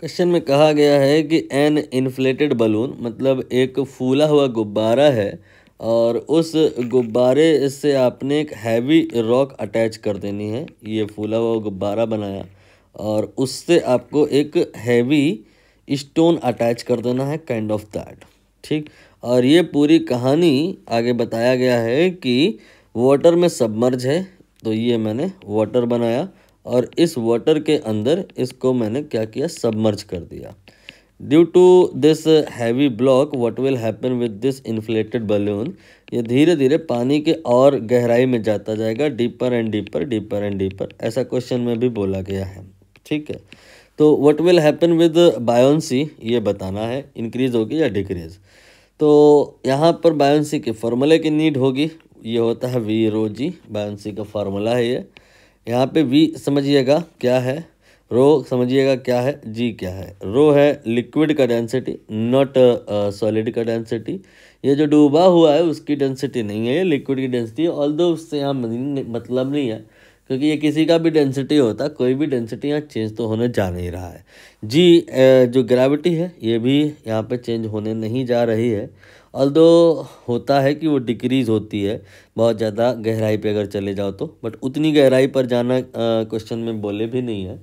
Question में कहा गया है कि एन इन्फ्लेटेड बलून मतलब एक फूला हुआ गुब्बारा है और उस गुब्बारे से आपने एक हैवी रॉक अटैच कर देनी है। ये फूला हुआ गुब्बारा बनाया और उससे आपको एक हैवी स्टोन अटैच कर देना है, काइंड ऑफ दैट। ठीक। और ये पूरी कहानी आगे बताया गया है कि वाटर में सबमर्ज है। तो ये मैंने वाटर बनाया और इस वाटर के अंदर इसको मैंने क्या किया, सबमर्ज कर दिया। Due to this heavy block what will happen with this inflated balloon, ये धीरे धीरे पानी के और गहराई में जाता जाएगा, deeper and deeper, deeper and deeper, ऐसा क्वेश्चन में भी बोला गया है। ठीक है। तो what will happen with buoyancy, ये बताना है, इंक्रीज होगी या डिक्रीज। तो यहाँ पर बायोंसी के फॉर्मूले की नीड होगी। ये होता है वी रो जी, बायोंसी का फार्मूला है ये। यहाँ पे वी समझिएगा क्या है, रो समझिएगा क्या है, जी क्या है। रो है लिक्विड का डेंसिटी, नॉट सॉलिड का डेंसिटी। ये जो डूबा हुआ है उसकी डेंसिटी नहीं है, ये लिक्विड की डेंसिटी है। ऑल्दो उससे यहाँ मतलब नहीं है, क्योंकि ये किसी का भी डेंसिटी होता, कोई भी डेंसिटी यहाँ चेंज तो होने जा नहीं रहा है। जी जो ग्रेविटी है ये भी यहाँ पे चेंज होने नहीं जा रही है। ऑल्दो होता है कि वो डिक्रीज़ होती है बहुत ज़्यादा गहराई पे अगर चले जाओ तो, बट उतनी गहराई पर जाना क्वेश्चन में बोले भी नहीं है।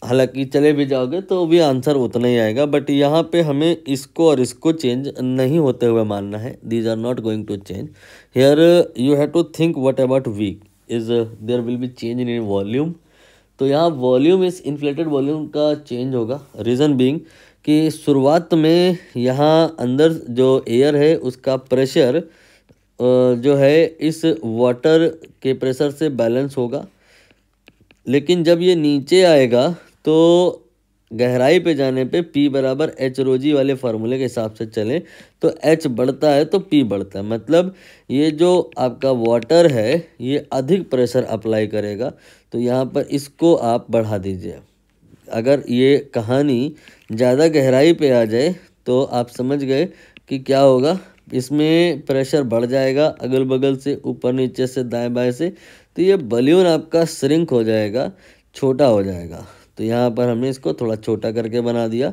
हालांकि चले भी जाओगे तो भी आंसर उतना ही आएगा, बट यहाँ पे हमें इसको और इसको चेंज नहीं होते हुए मानना है। These are not going to change here. You have to think what about weak is there will be change in volume. तो यहाँ वॉल्यूम इस इन्फ्लेटेड वॉल्यूम का चेंज होगा। रीज़न बीइंग कि शुरुआत में यहाँ अंदर जो एयर है उसका प्रेशर जो है इस वाटर के प्रेशर से बैलेंस होगा, लेकिन जब ये नीचे आएगा तो गहराई पे जाने पे P बराबर एच रोजी वाले फार्मूले के हिसाब से चलें तो H बढ़ता है तो P बढ़ता है। मतलब ये जो आपका वाटर है ये अधिक प्रेशर अप्लाई करेगा, तो यहाँ पर इसको आप बढ़ा दीजिए। अगर ये कहानी ज़्यादा गहराई पे आ जाए तो आप समझ गए कि क्या होगा। इसमें प्रेशर बढ़ जाएगा अगल बगल से, ऊपर नीचे से, दाएं बाएं से, तो ये बलून आपका श्रिंक हो जाएगा, छोटा हो जाएगा। तो यहाँ पर हमने इसको थोड़ा छोटा करके बना दिया।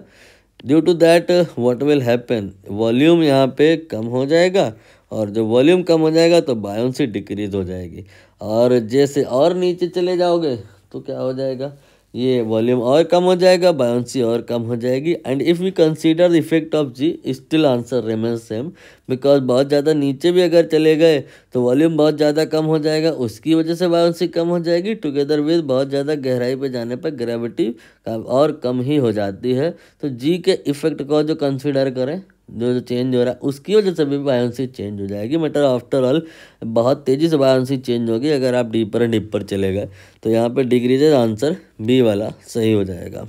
Due to that what will happen, volume यहाँ पे कम हो जाएगा, और जब वॉल्यूम कम हो जाएगा तो बायोंसी डिक्रीज हो जाएगी। और जैसे और नीचे चले जाओगे तो क्या हो जाएगा, ये वॉल्यूम और कम हो जाएगा, बायोंसी और कम हो जाएगी। And if we consider the effect of G, still answer remains same, because बहुत ज़्यादा नीचे भी अगर चले गए तो वॉल्यूम बहुत ज़्यादा कम हो जाएगा, उसकी वजह से बायोंसी कम हो जाएगी, टुगेदर विद बहुत ज़्यादा गहराई पे जाने पर ग्रेविटी और कम ही हो जाती है। तो जी के इफेक्ट को जो कंसीडर करें, जो चेंज हो रहा है उसकी वजह से भी बायोंसी चेंज हो जाएगी। मतलब आफ्टर ऑल बहुत तेज़ी से बायोंसी चेंज होगी अगर आप डीपर एंड डीपर चले गए। तो यहाँ पे डिक्रीज आंसर बी वाला सही हो जाएगा।